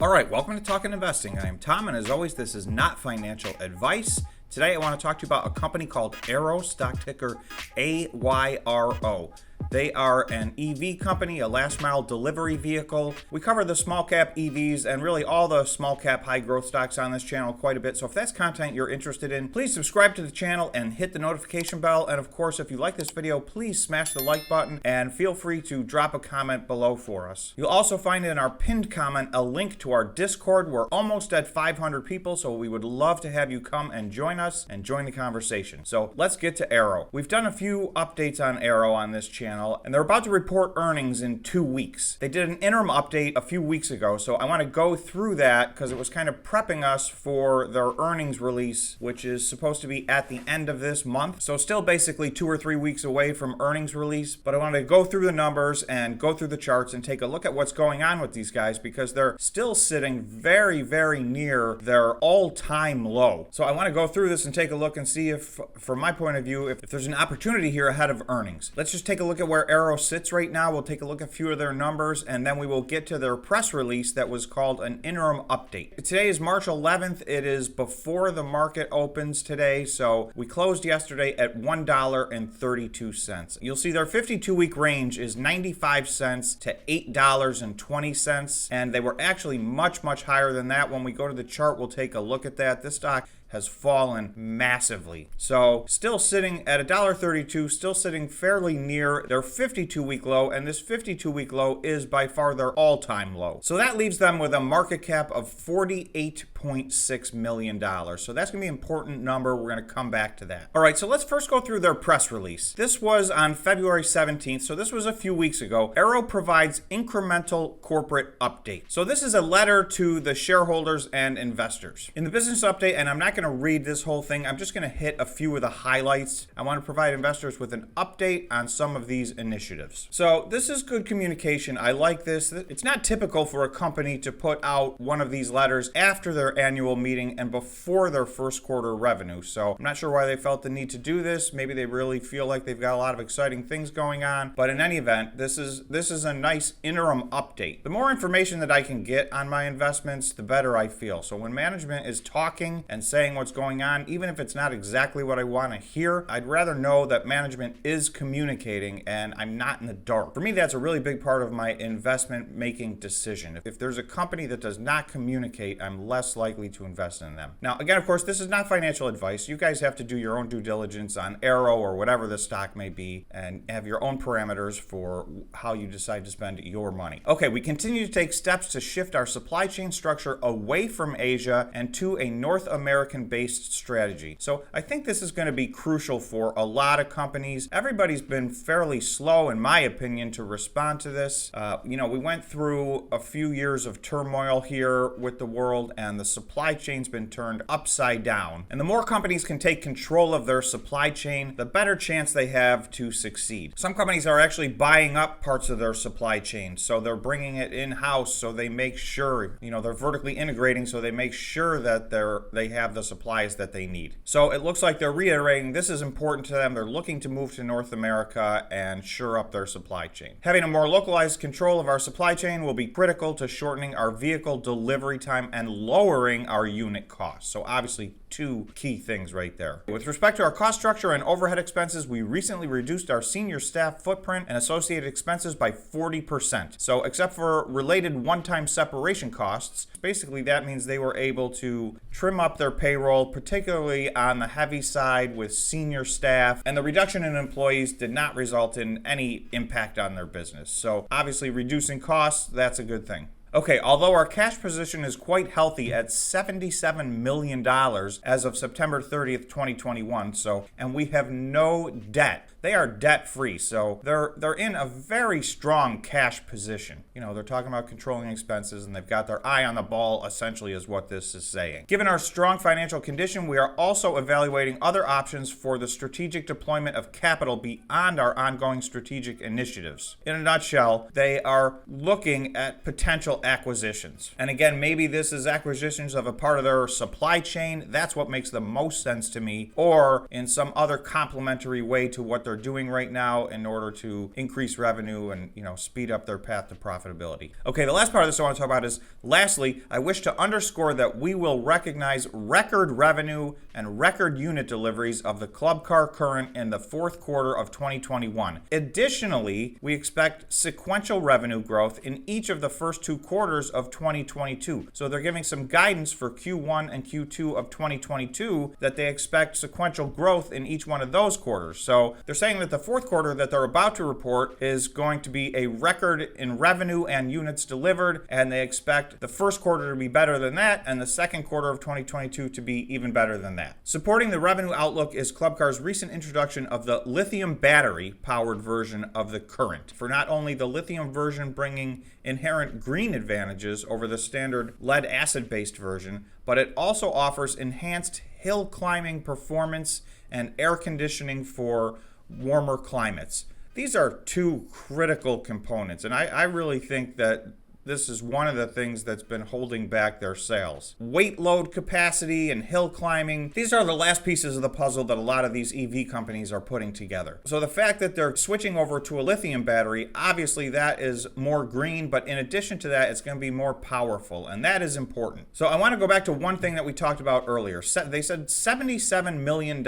All right, welcome to Talking Investing. I am Tom, and as always, this is not financial advice. Today, I want to talk to you about a company called AYRO, stock ticker AYRO. They are an EV company, a last mile delivery vehicle. We cover the small cap EVs and really all the small cap high growth stocks on this channel quite a bit. So if that's content you're interested in, please subscribe to the channel and hit the notification bell. And of course, if you like this video, please smash the like button and feel free to drop a comment below for us. You'll also find in our pinned comment a link to our Discord. We're almost at 500 people, so we would love to have you come and join us and join the conversation. So let's get to AYRO. We've done a few updates on AYRO on this channel, and they're about to report earnings in 2 weeks. They did an interim update a few weeks ago, so I want to go through that because it was kind of prepping us for their earnings release, which is supposed to be at the end of this month. So still basically 2 or 3 weeks away from earnings release, but I wanted to go through the numbers and go through the charts and take a look at what's going on with these guys because they're still sitting very, very near their all-time low. So I want to go through this and take a look and see if, from my point of view, if there's an opportunity here ahead of earnings. Let's just take a look at where AYRO sits right now. We'll take a look at a few of their numbers, and then we will get to their press release that was called an interim update. Today is March 11th. It is before the market opens today, so we closed yesterday at $1.32. You'll see their 52-week range is 95 cents to $8.20, and they were actually much higher than that. When we go to the chart, we'll take a look at that. This stock has fallen massively. So still sitting at $1.32, still sitting fairly near their 52-week low, and this 52-week low is by far their all-time low. So that leaves them with a market cap of $48.6 million. So that's gonna be an important number. We're gonna come back to that. All right, so let's first go through their press release. This was on February 17th, so this was a few weeks ago. AYRO provides incremental corporate update. So this is a letter to the shareholders and investors. In the business update, and I'm not going to read this whole thing. I'm just going to hit a few of the highlights. I want to provide investors with an update on some of these initiatives. So this is good communication. I like this. It's not typical for a company to put out one of these letters after their annual meeting and before their first quarter revenue. So I'm not sure why they felt the need to do this. Maybe they really feel like they've got a lot of exciting things going on. But in any event, this is a nice interim update. The more information that I can get on my investments, the better I feel. So when management is talking and saying what's going on, even if it's not exactly what I want to hear, I'd rather know that management is communicating and I'm not in the dark. For me, that's a really big part of my investment making decision. If there's a company that does not communicate, I'm less likely to invest in them. Now, again, of course, this is not financial advice. You guys have to do your own due diligence on AYRO or whatever the stock may be and have your own parameters for how you decide to spend your money. Okay, we continue to take steps to shift our supply chain structure away from Asia and to a North American-based strategy. So I think this is going to be crucial for a lot of companies. Everybody's been fairly slow, in my opinion, to respond to this. We went through a few years of turmoil here with the world, and the supply chain's been turned upside down. And the more companies can take control of their supply chain, the better chance they have to succeed. Some companies are actually buying up parts of their supply chain, so they're bringing it in-house, so they make sure, they're vertically integrating, so they make sure that they have the supplies that they need. So it looks like they're reiterating this is important to them. They're looking to move to North America and shore up their supply chain. Having a more localized control of our supply chain will be critical to shortening our vehicle delivery time and lowering our unit costs. So obviously, two key things right there. With respect to our cost structure and overhead expenses, we recently reduced our senior staff footprint and associated expenses by 40%. So except for related one-time separation costs, basically that means they were able to trim up their payroll, particularly on the heavy side with senior staff, and the reduction in employees did not result in any impact on their business. So obviously reducing costs, that's a good thing. Okay, although our cash position is quite healthy at $77 million as of September 30th, 2021, and we have no debt. They are debt-free, so they're in a very strong cash position. They're talking about controlling expenses, and they've got their eye on the ball, essentially, is what this is saying. Given our strong financial condition, we are also evaluating other options for the strategic deployment of capital beyond our ongoing strategic initiatives. In a nutshell, they are looking at potential acquisitions. And again, maybe this is acquisitions of a part of their supply chain. That's what makes the most sense to me, or in some other complementary way to what they're doing right now in order to increase revenue and, speed up their path to profitability. Okay, the last part of this I want to talk about is, lastly, I wish to underscore that we will recognize record revenue and record unit deliveries of the Club Car Current in the fourth quarter of 2021. Additionally, we expect sequential revenue growth in each of the first two quarters of 2022. So they're giving some guidance for Q1 and Q2 of 2022 that they expect sequential growth in each one of those quarters. So they're saying that the fourth quarter that they're about to report is going to be a record in revenue and units delivered, and they expect the first quarter to be better than that and the second quarter of 2022 to be even better than that. Supporting the revenue outlook is Club Car's recent introduction of the lithium battery powered version of the Current. For not only the lithium version bringing inherent green advantages over the standard lead acid based version, but it also offers enhanced hill climbing performance and air conditioning for warmer climates. These are two critical components, and I really think that this is one of the things that's been holding back their sales. Weight load capacity and hill climbing, these are the last pieces of the puzzle that a lot of these EV companies are putting together. So the fact that they're switching over to a lithium battery, obviously that is more green, but in addition to that, it's going to be more powerful, and that is important. So I want to go back to one thing that we talked about earlier. They said $77 million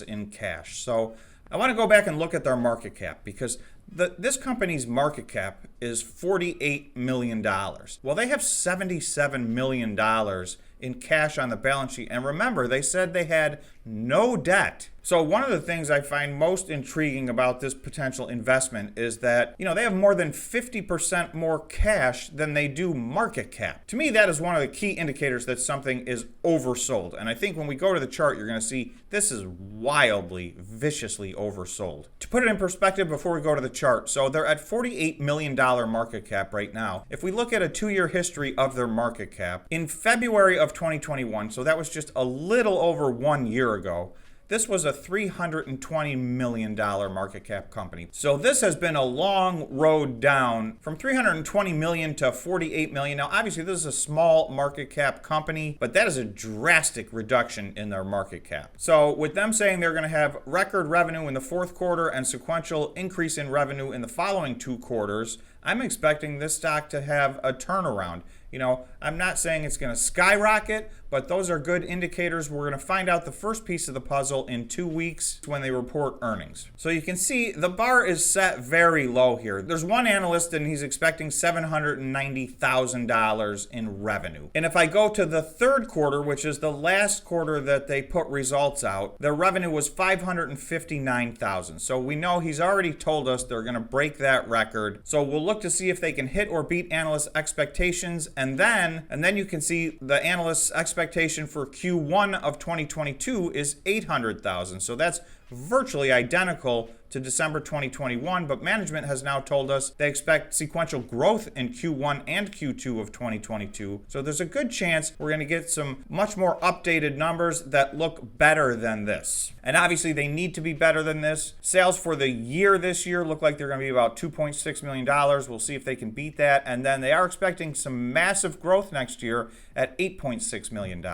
in cash. So I want to go back and look at their market cap, because this company's market cap is $48 million. Well, they have $77 million in cash on the balance sheet. And remember, they said they had no debt. So one of the things I find most intriguing about this potential investment is that, they have more than 50% more cash than they do market cap. To me, that is one of the key indicators that something is oversold. And I think when we go to the chart, you're going to see this is wildly, viciously oversold. To put it in perspective before we go to the chart, so they're at $48 million market cap right now. If we look at a 2-year history of their market cap, in February of 2021, so that was just a little over 1 year ago, this was a $320 million market cap company. So this has been a long road down from $320 million to $48 million. Now, obviously, this is a small market cap company, but that is a drastic reduction in their market cap. So with them saying they're going to have record revenue in the fourth quarter and sequential increase in revenue in the following 2 quarters, I'm expecting this stock to have a turnaround. I'm not saying it's going to skyrocket, but those are good indicators. We're going to find out the first piece of the puzzle in 2 weeks when they report earnings. So you can see the bar is set very low here. There's one analyst and he's expecting $790,000 in revenue. And if I go to the third quarter, which is the last quarter that they put results out, their revenue was $559,000. So we know he's already told us they're going to break that record. So we'll look to see if they can hit or beat analysts' expectations. And then you can see the analyst's expectation for Q1 of 2022 is $800,000. So that's virtually identical to December 2021, but management has now told us they expect sequential growth in Q1 and Q2 of 2022. So there's a good chance we're going to get some much more updated numbers that look better than this. And obviously they need to be better than this. Sales for the year this year look like they're going to be about $2.6 million. We'll see if they can beat that. And then they are expecting some massive growth next year at $8.6 million.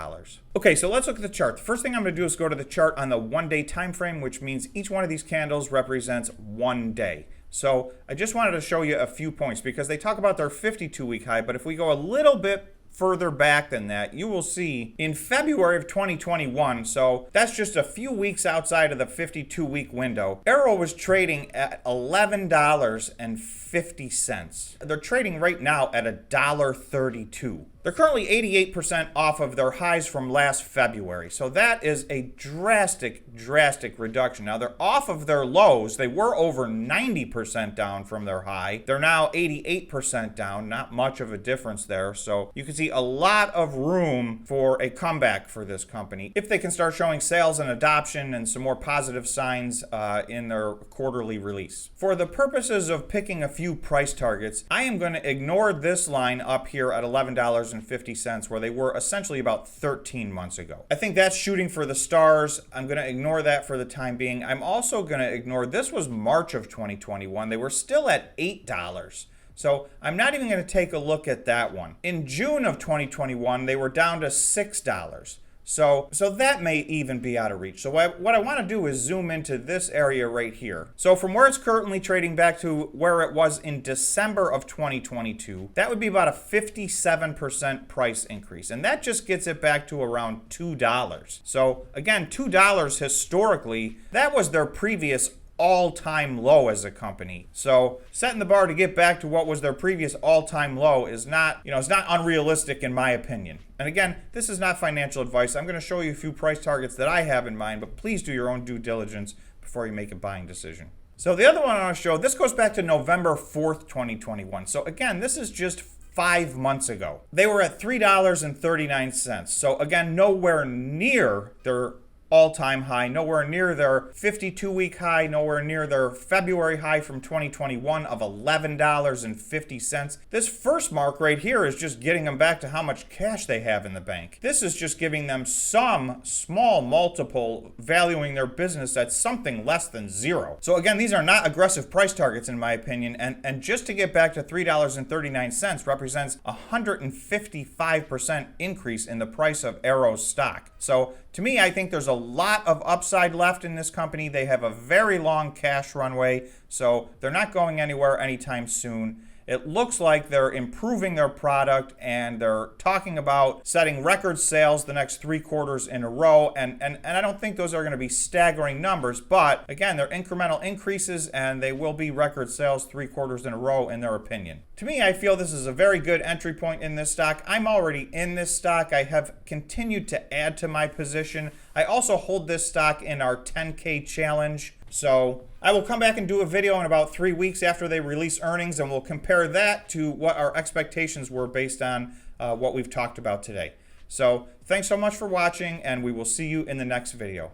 Okay, so let's look at the chart. The first thing I'm going to do is go to the chart on the 1-day time frame, which means each one of these candles represents 1 day. So I just wanted to show you a few points because they talk about their 52-week high, but if we go a little bit further back than that, you will see in February of 2021, so that's just a few weeks outside of the 52-week window, AYRO was trading at $11.50. They're trading right now at $1.32. They're currently 88% off of their highs from last February. So that is a drastic reduction. Now they're off of their lows. They were over 90% down from their high. They're now 88% down. Not much of a difference there. So you can see a lot of room for a comeback for this company if they can start showing sales and adoption and some more positive signs in their quarterly release. For the purposes of picking a few price targets, I am going to ignore this line up here at $11.50 where they were essentially about 13 months ago. I think that's shooting for the stars. I'm going to ignore that for the time being. I'm also going to ignore, this was March of 2021. They were still at $8. So I'm not even going to take a look at that one. In June of 2021, they were down to $6. So that may even be out of reach. So what I want to do is zoom into this area right here. So from where it's currently trading back to where it was in December of 2022, that would be about a 57% price increase. And that just gets it back to around $2. So again, $2 historically, that was their previous all-time low as a company. So setting the bar to get back to what was their previous all-time low is not, it's not unrealistic in my opinion. And again, this is not financial advice. I'm going to show you a few price targets that I have in mind, but please do your own due diligence before you make a buying decision. So the other one I want to show, this goes back to November 4th, 2021. So again, this is just 5 months ago. They were at $3.39. So again, nowhere near their all-time high, nowhere near their 52-week high, nowhere near their February high from 2021 of $11.50. This first mark right here is just getting them back to how much cash they have in the bank. This is just giving them some small multiple valuing their business at something less than zero. So again, these are not aggressive price targets in my opinion, and just to get back to $3.39 represents a 155% increase in the price of AYRO's stock. So to me, I think there's a lot of upside left in this company. They have a very long cash runway, so they're not going anywhere anytime soon. It looks like they're improving their product and they're talking about setting record sales the next 3 quarters in a row. And I don't think those are going to be staggering numbers, but again, they're incremental increases and they will be record sales 3 quarters in a row in their opinion. To me, I feel this is a very good entry point in this stock. I'm already in this stock. I have continued to add to my position. I also hold this stock in our 10K challenge. So I will come back and do a video in about 3 weeks after they release earnings, and we'll compare that to what our expectations were based on what we've talked about today. So thanks so much for watching, and we will see you in the next video.